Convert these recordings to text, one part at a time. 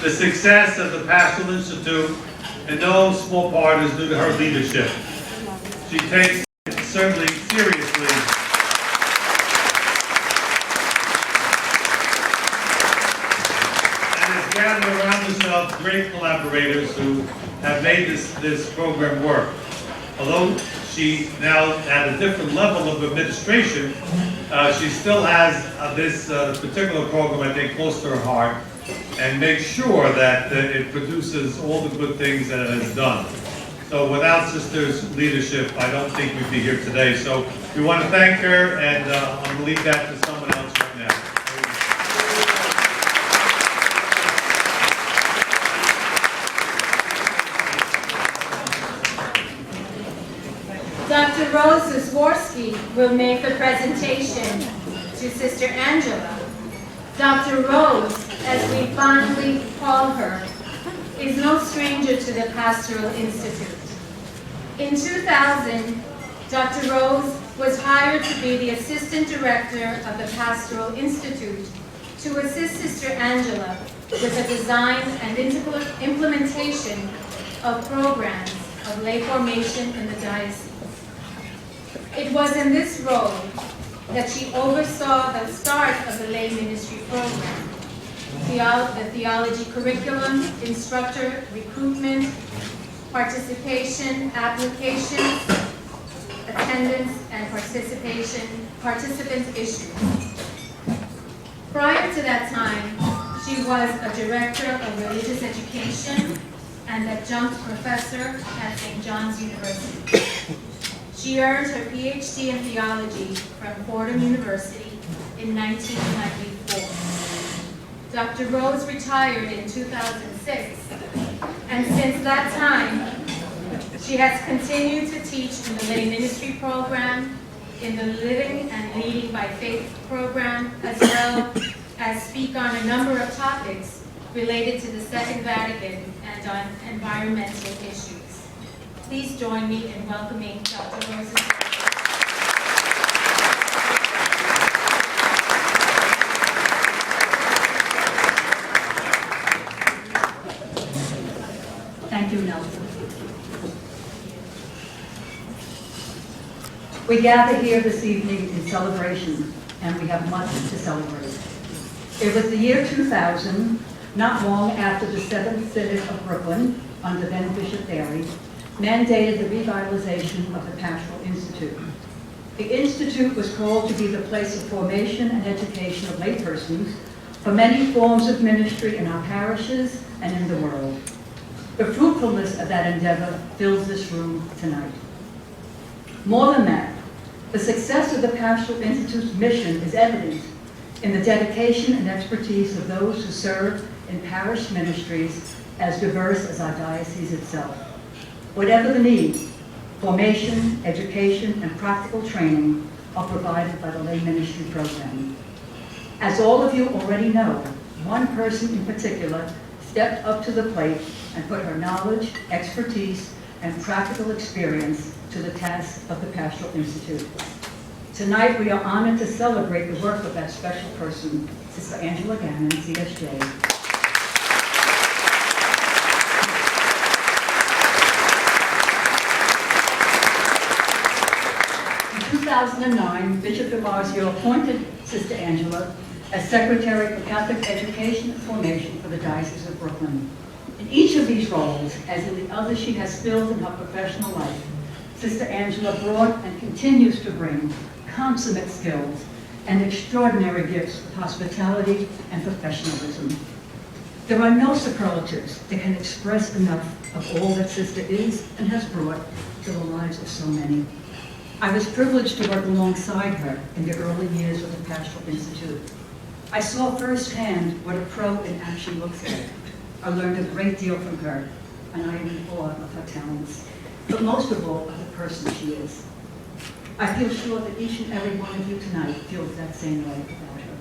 The success of the Pastoral Institute in no small part is due to her leadership. She takes it certainly seriously and has gathered around herself great collaborators who have made this program work. Although she now at a different level of administration, she still has this particular program, I think, close to her heart, and make sure that it produces all the good things that it has done. So without Sister's leadership, I don't think we'd be here today. So we want to thank her, and I'm going to leave that to someone else right now. Dr. Rose Zworsky will make the presentation to Sister Angela. Dr. Rose, as we fondly call her, is no stranger to the Pastoral Institute. In 2000, Dr. Rose was hired to be the Assistant Director of the Pastoral Institute to assist Sister Angela with the design and implementation of programs of lay formation in the diocese. It was in this role that she oversaw the start of the lay ministry program, the theology curriculum, instructor recruitment, participation, applications, attendance, and participant issues. Prior to that time, she was a director of religious education and adjunct professor at St. John's University. She earned her PhD in theology from Fordham University in 1994. Dr. Rose retired in 2006, and since that time, she has continued to teach in the lay ministry program, in the Living and Leading by Faith program, as well as speak on a number of topics related to the Second Vatican and on environmental issues. Please join me in welcoming Dr. Rose. Thank you, Nelson. We gather here this evening in celebration, and we have much to celebrate. It was the year 2000, not long after the Seventh Synod of Brooklyn, under then Bishop Barry, mandated the revitalization of the Pastoral Institute. The Institute was called to be the place of formation and education of laypersons for many forms of ministry in our parishes and in the world. The fruitfulness of that endeavor fills this room tonight. More than that, the success of the Pastoral Institute's mission is evident in the dedication and expertise of those who serve in parish ministries as diverse as our diocese itself. Whatever the need, formation, education, and practical training are provided by the lay ministry program. As all of you already know, one person in particular stepped up to the plate and put her knowledge, expertise, and practical experience to the task of the Pastoral Institute. Tonight, we are honored to celebrate the work of that special person, Sister Angela Gannon, CSJ. In 2009, Bishop DeMarzio appointed Sister Angela as Secretary for Catholic Education and Formation for the Diocese of Brooklyn. In each of these roles, as in the others she has filled in her professional life, Sister Angela brought and continues to bring consummate skills and extraordinary gifts of hospitality and professionalism. There are no superlatives that can express enough of all that Sister is and has brought to the lives of so many. I was privileged to work alongside her in the early years of the Pastoral Institute. I saw firsthand what a pro in action looks like. I learned a great deal from her, and I am in awe of her talents, but most of all, of the person she is. I feel sure that each and every one of you tonight feels that same way about her.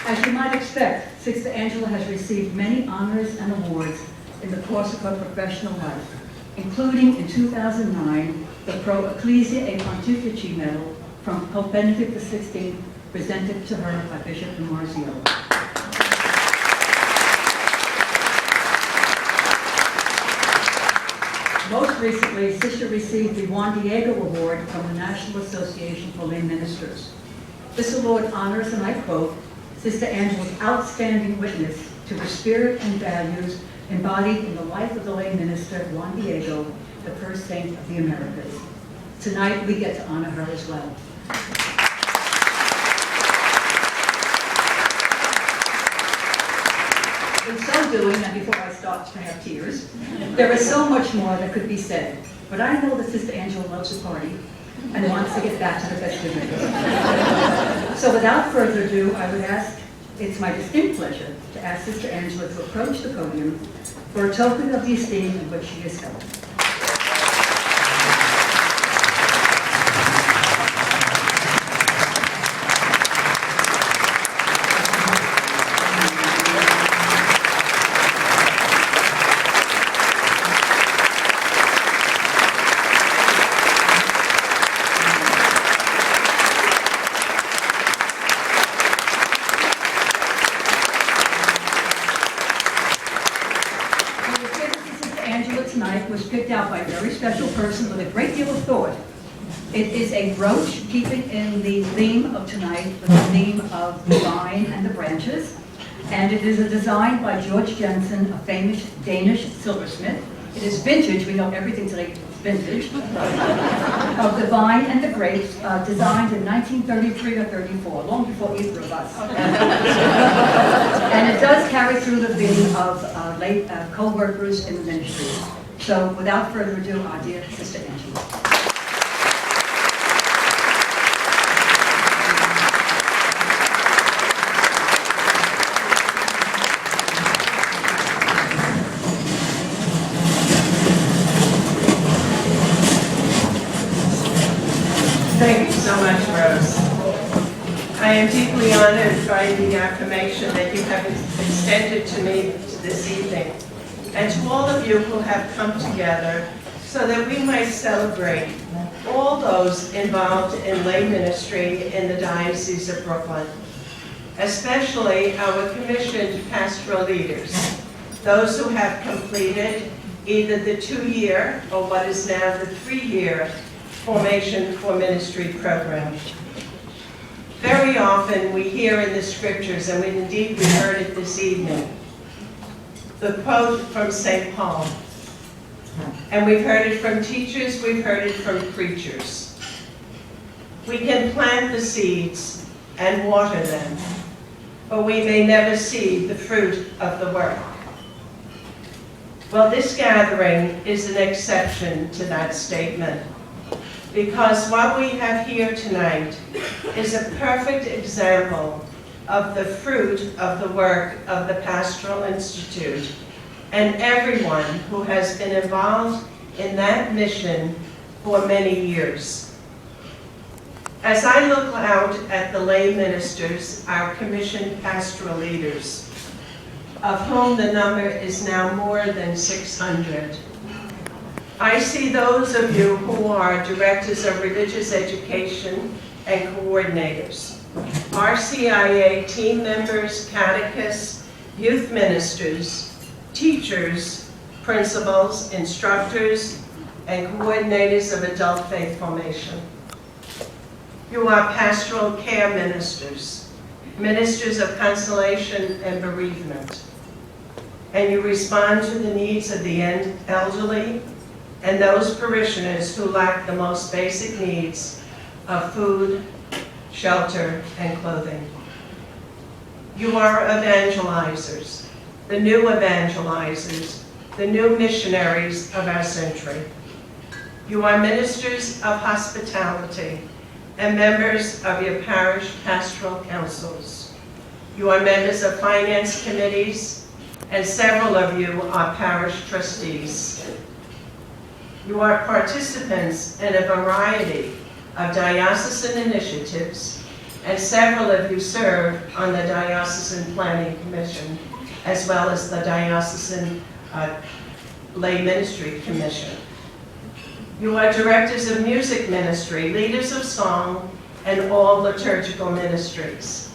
As you might expect, Sister Angela has received many honors and awards in the course of her professional life, including in 2009, the Pro Ecclesia e Pontifici Medal from Pope Benedict XVI, presented to her by Bishop Marzio. Most recently, Sister received the Juan Diego Award from the National Association for Lay Ministers. This award honors, and I quote, Sister Angela's outstanding witness to the spirit and values embodied in the life of the lay minister Juan Diego, the first saint of the Americas. Tonight, we get to honor her as well. In so doing, and before I start to have tears, there is so much more that could be said, but I know that Sister Angela loves to party and wants to get back to the festivities. So without further ado, I would ask, it's my distinct pleasure to ask Sister Angela to approach the podium for a token of the esteem in which she is held. Was picked out by a very special person with a great deal of thought. It is a brooch, keeping in the theme of tonight, with the theme of the vine and the branches. And it is a design by George Jensen, a famous Danish silversmith. It is vintage, we know everything today is vintage, of the vine and the grapes, designed in 1933 or 34, long before either of us. And it does carry through the theme of late co-workers in the ministry. So without further ado, our dear Sister Angela. Thank you so much, Rose. I am deeply honored by the affirmation that you have extended to me this evening, and to all of you who have come together so that we might celebrate all those involved in lay ministry in the Diocese of Brooklyn, especially our commissioned pastoral leaders, those who have completed either the 2-year or what is now the 3-year Formation for Ministry program. Very often we hear in the scriptures, and indeed we heard it this evening, the quote from St. Paul. And we've heard it from teachers, we've heard it from preachers. We can plant the seeds and water them, but we may never see the fruit of the work. Well, this gathering is an exception to that statement, because what we have here tonight is a perfect example of the fruit of the work of the Pastoral Institute and everyone who has been involved in that mission for many years. As I look out at the lay ministers, our commissioned pastoral leaders, of whom the number is now more than 600, I see those of you who are directors of religious education and coordinators, RCIA team members, catechists, youth ministers, teachers, principals, instructors, and coordinators of adult faith formation. You are pastoral care ministers, ministers of consolation and bereavement, and you respond to the needs of the elderly and those parishioners who lack the most basic needs of food, shelter, and clothing. You are evangelizers, the new evangelizers, the new missionaries of our century. You are ministers of hospitality and members of your parish pastoral councils. You are members of finance committees, and several of you are parish trustees. You are participants in a variety of diocesan initiatives, and several of you serve on the Diocesan Planning Commission, as well as the Diocesan Lay Ministry Commission. You are directors of music ministry, leaders of song, and all liturgical ministries.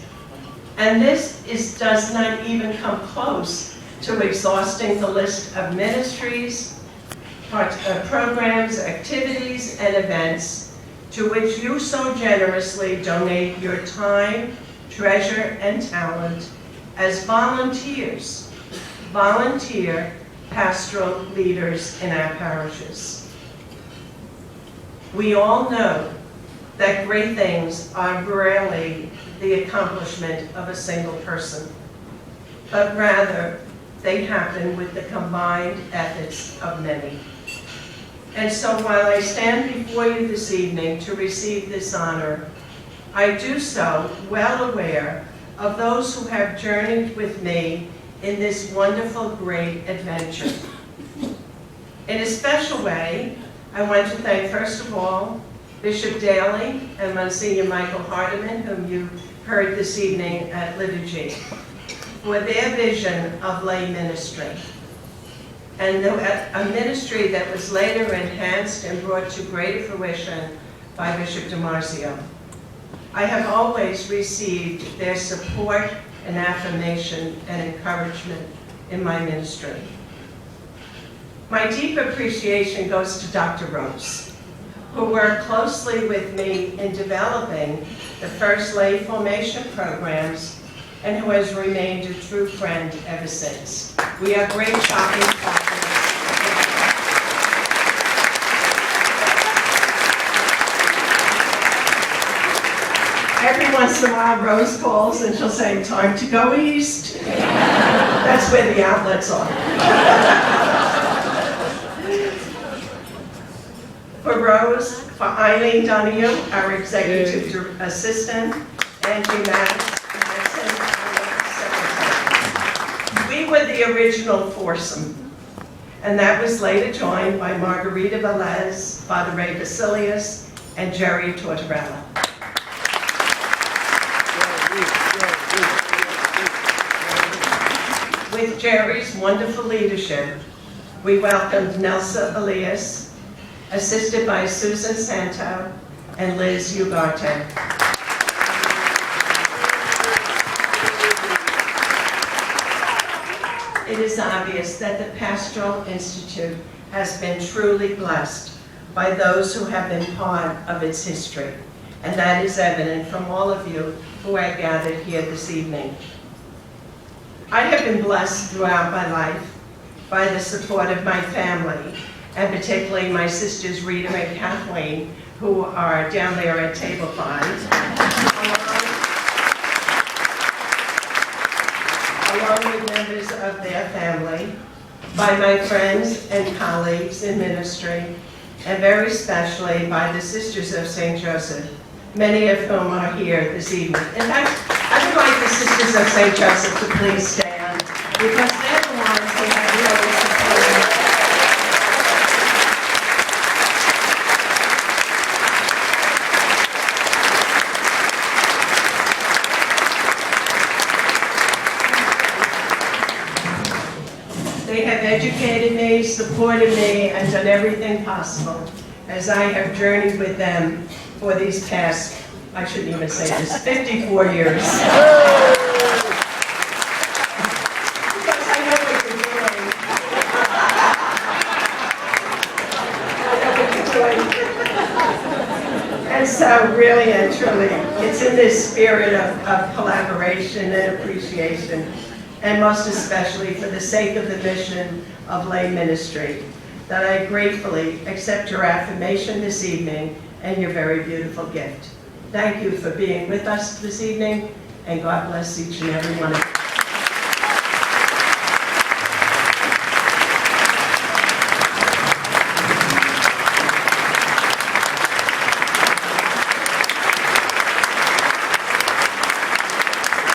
And this does not even come close to exhausting the list of ministries, programs, activities, and events to which you so generously donate your time, treasure, and talent as volunteers, volunteer pastoral leaders in our parishes. We all know that great things are rarely the accomplishment of a single person, but rather they happen with the combined efforts of many. And so while I stand before you this evening to receive this honor, I do so well aware of those who have journeyed with me in this wonderful, great adventure. In a special way, I want to thank, first of all, Bishop Daly and Monsignor Michael Hardiman, whom you heard this evening at liturgy, for their vision of lay ministry, and a ministry that was later enhanced and brought to greater fruition by Bishop DiMarzio. I have always received their support and affirmation and encouragement in my ministry. My deep appreciation goes to Dr. Rose, who worked closely with me in developing the first lay formation programs and who has remained a true friend ever since. We are great shopping partners. Every once in a while, Rose calls and she'll say, "Time to go east." That's where the outlets are. For Rose, for Eileen Donahue, our executive assistant, Angie Maddox, we were the original foursome, and that was later joined by Margarita Velez, Father Ray Basilius, and Jerry Tortorella. With Jerry's wonderful leadership, we welcomed Nelsa Elias, assisted by Susan Santo and Liz Ugarte. It is obvious that the Pastoral Institute has been truly blessed by those who have been part of its history, and that is evident from all of you who are gathered here this evening. I have been blessed throughout my life by the support of my family, and particularly my sisters Rita and Kathleen, who are down there at table 5, along with members of their family, by my friends and colleagues in ministry, and very especially by the Sisters of St. Joseph, many of whom are here this evening. In fact, I would like the Sisters of St. Joseph to please stand, because they're the ones who have really supported. They have educated me, supported me, and done everything possible as I have journeyed with them for these past, I shouldn't even say this, 54 years. Because I know what you're doing. I know what you're doing. And so really and truly, it's in this spirit of collaboration and appreciation, and most especially for the sake of the mission of lay ministry, that I gratefully accept your affirmation this evening and your very beautiful gift. Thank you for being with us this evening, and God bless each and every one of you.